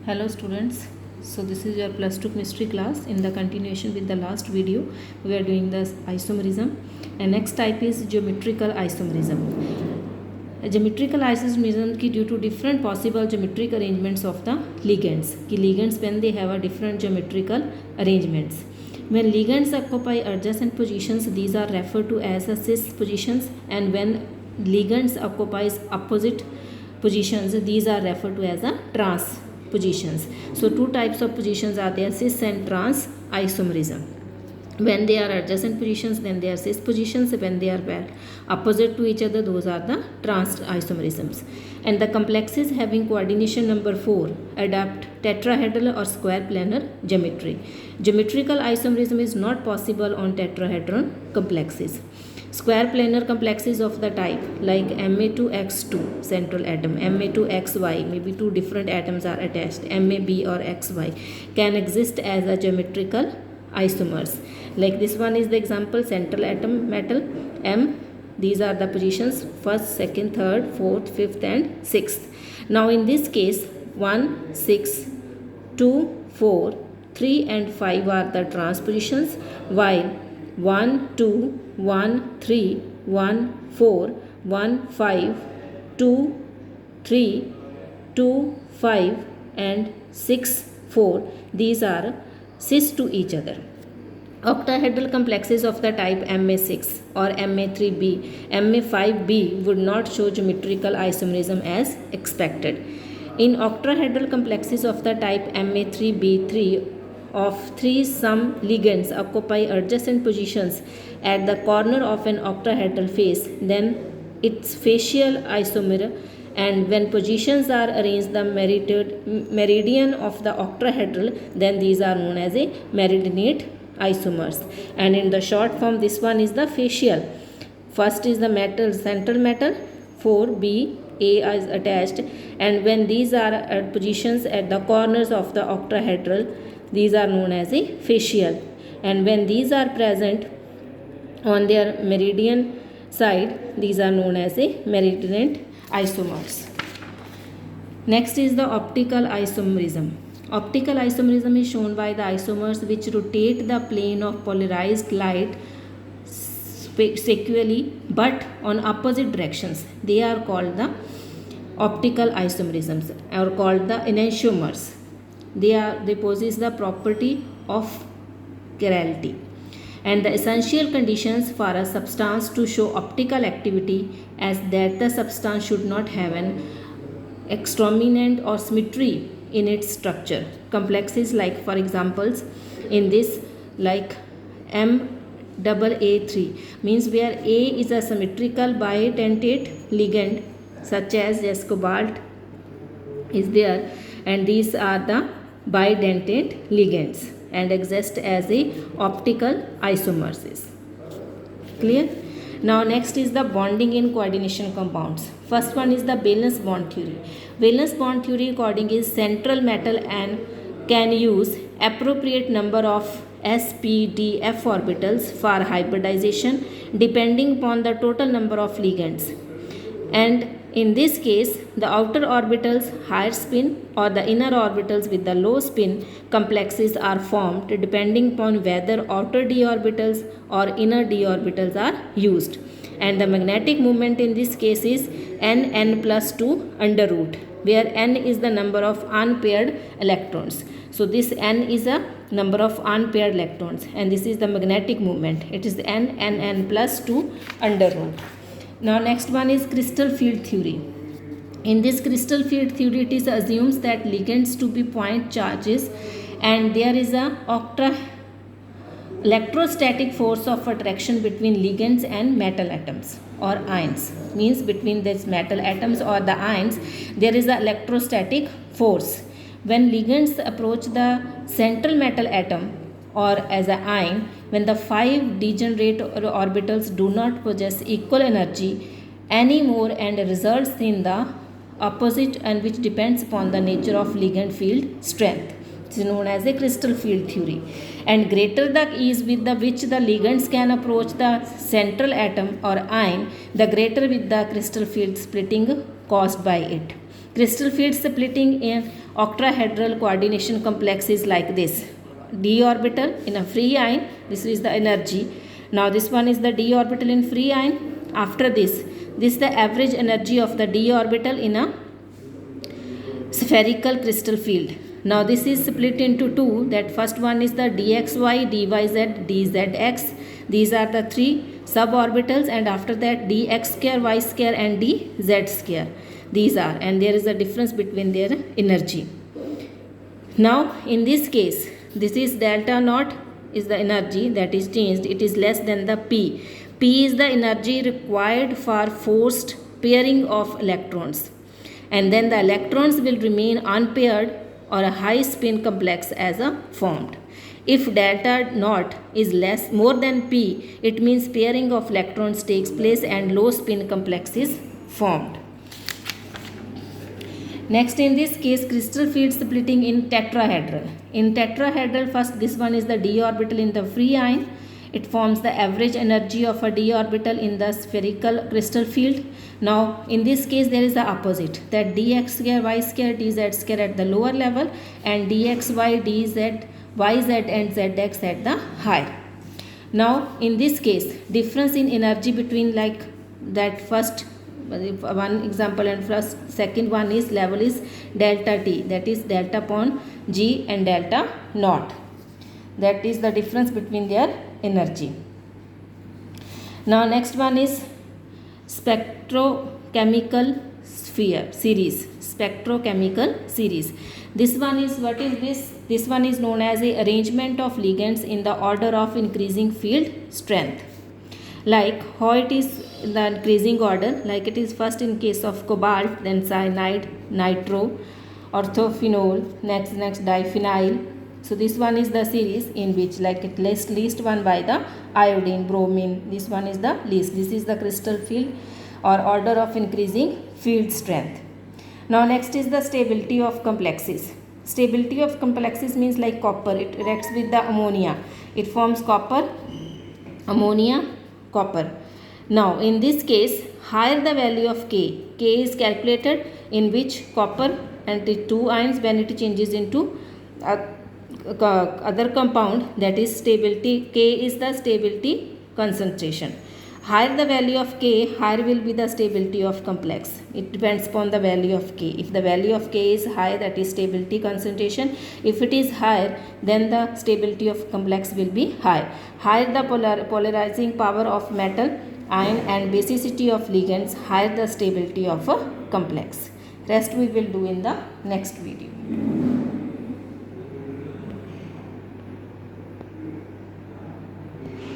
Hello students, so this is your plus 2 chemistry class. In the continuation with the last video, we are doing the isomerism, and next type is geometrical isomerism. Geometrical isomerism ki due to different possible geometric arrangements of the ligands, ki ligands when they have a different geometrical arrangements. When ligands occupy adjacent positions, these are referred to as a cis positions, and when ligands occupies opposite positions, these are referred to as a trans positions. So two types of positions are there, cis and trans isomerism. When they are adjacent positions, then they are cis positions. When they are opposite to each other, those are the trans isomerisms. And the complexes having coordination number 4 adopt tetrahedral or square planar geometry. Geometrical isomerism is not possible on tetrahedron complexes. Square planar complexes of the type like Ma2X2 central atom, Ma2XY, maybe two different atoms are attached, MAB or XY, can exist as a geometrical isomers. Like this one is the example, central atom metal M. These are the positions first, second, third, fourth, fifth and sixth. Now in this case 1, 6, 2, 4, 3 and 5 are the trans positions, while 1, 2, 1, 3, 1, 4, 1, 5, 2, 3, 2, 5 and 6, 4. These are cis to each other. Octahedral complexes of the type Ma6 or Ma3b, Ma5b would not show geometrical isomerism as expected. In octahedral complexes of the type Ma3b3 of 3 some ligands occupy adjacent positions at the corner of an octahedral face, then its facial isomer, and when positions are arranged the meridian of the octahedral, then these are known as a meridianate isomers. And in the short form, this one is the facial. First is the metal, central metal, 4b, A is attached, and when these are at positions at the corners of the octahedral, these are known as a facial, and when these are present on their meridian side, these are known as a meridianate isomers. Next is the optical isomerism. Optical isomerism is shown by the isomers which rotate the plane of polarized light sequentially but on opposite directions. They are called the optical isomerisms or called the enantiomers. They possess the property of chirality, and the essential conditions for a substance to show optical activity as that the substance should not have an extrominant or symmetry in its structure. Complexes like, for examples, in this like MAA3 means where A is a symmetrical bidentate ligand such as yes, cobalt is there, and these are the bidentate ligands and exist as a optical isomers. Clear? Now next is the bonding in coordination compounds. First one is the valence bond theory. Valence bond theory according is central metal and can use appropriate number of s, p, d, f orbitals for hybridization depending upon the total number of ligands. And in this case, the outer orbitals higher spin or the inner orbitals with the low spin complexes are formed depending upon whether outer d orbitals or inner d orbitals are used. And the magnetic moment in this case is n plus 2 under root, where n is the number of unpaired electrons. So this n is a number of unpaired electrons, and this is the magnetic moment. It is n plus 2 under root. Now next one is crystal field theory. In this crystal field theory, it is assumes that ligands to be point charges, and there is a electrostatic force of attraction between ligands and metal atoms or ions. Means between these metal atoms or the ions, there is an electrostatic force. When ligands approach the central metal atom or as an ion, when the 5 degenerate orbitals do not possess equal energy anymore and results in the opposite, and which depends upon the nature of ligand field strength. It is known as a crystal field theory. And greater the ease with the which the ligands can approach the central atom or ion, the greater with the crystal field splitting caused by it. Crystal field splitting in octahedral coordination complex is like this. D orbital in a free ion, this is the energy. Now this one is the d orbital in free ion. After this is the average energy of the d orbital in a spherical crystal field. Now this is split into two. That first one is the dxy, dyz, dzx. These are the three suborbitals, and after that dx square, y square and dz square. These are, and there is a difference between their energy. Now in this case, this is delta naught is the energy that is changed. It is less than the P. P is the energy required for forced pairing of electrons. And then the electrons will remain unpaired or a high spin complex as a formed. If delta naught is more than P, it means pairing of electrons takes place and low spin complex is formed. Next, in this case, crystal field splitting in tetrahedral. In tetrahedral, first this one is the d orbital in the free ion. It forms the average energy of a d orbital in the spherical crystal field. Now in this case there is the opposite, that dx square, y square, dz square at the lower level and dxy, dz, yz and zx at the higher. Now in this case, difference in energy between like that first one example and second one is level is delta T, that is delta upon G and delta naught. That is the difference between their energy. Now next one is spectrochemical series. Spectrochemical series. This one is, what is this? This one is known as a arrangement of ligands in the order of increasing field strength. Like how it is in the increasing order, like it is first in case of cobalt, then cyanide, nitro, orthophenol, next diphenyl. So this one is the series in which like it least one by the iodine, bromine. This one is the least. This is the crystal field or order of increasing field strength. Now next is the stability of complexes. Stability of complexes means like copper. It reacts with the ammonia. It forms copper, ammonia, copper. Now in this case, higher the value of K. K is calculated in which copper and the two ions when it changes into other compound, that is stability. K is the stability concentration. Higher the value of K, higher will be the stability of complex. It depends upon the value of K. If the value of K is high, that is stability concentration. If it is higher, then the stability of complex will be high. Higher the polarizing power of metal, ion and basicity of ligands, higher the stability of a complex. Rest we will do in the next video.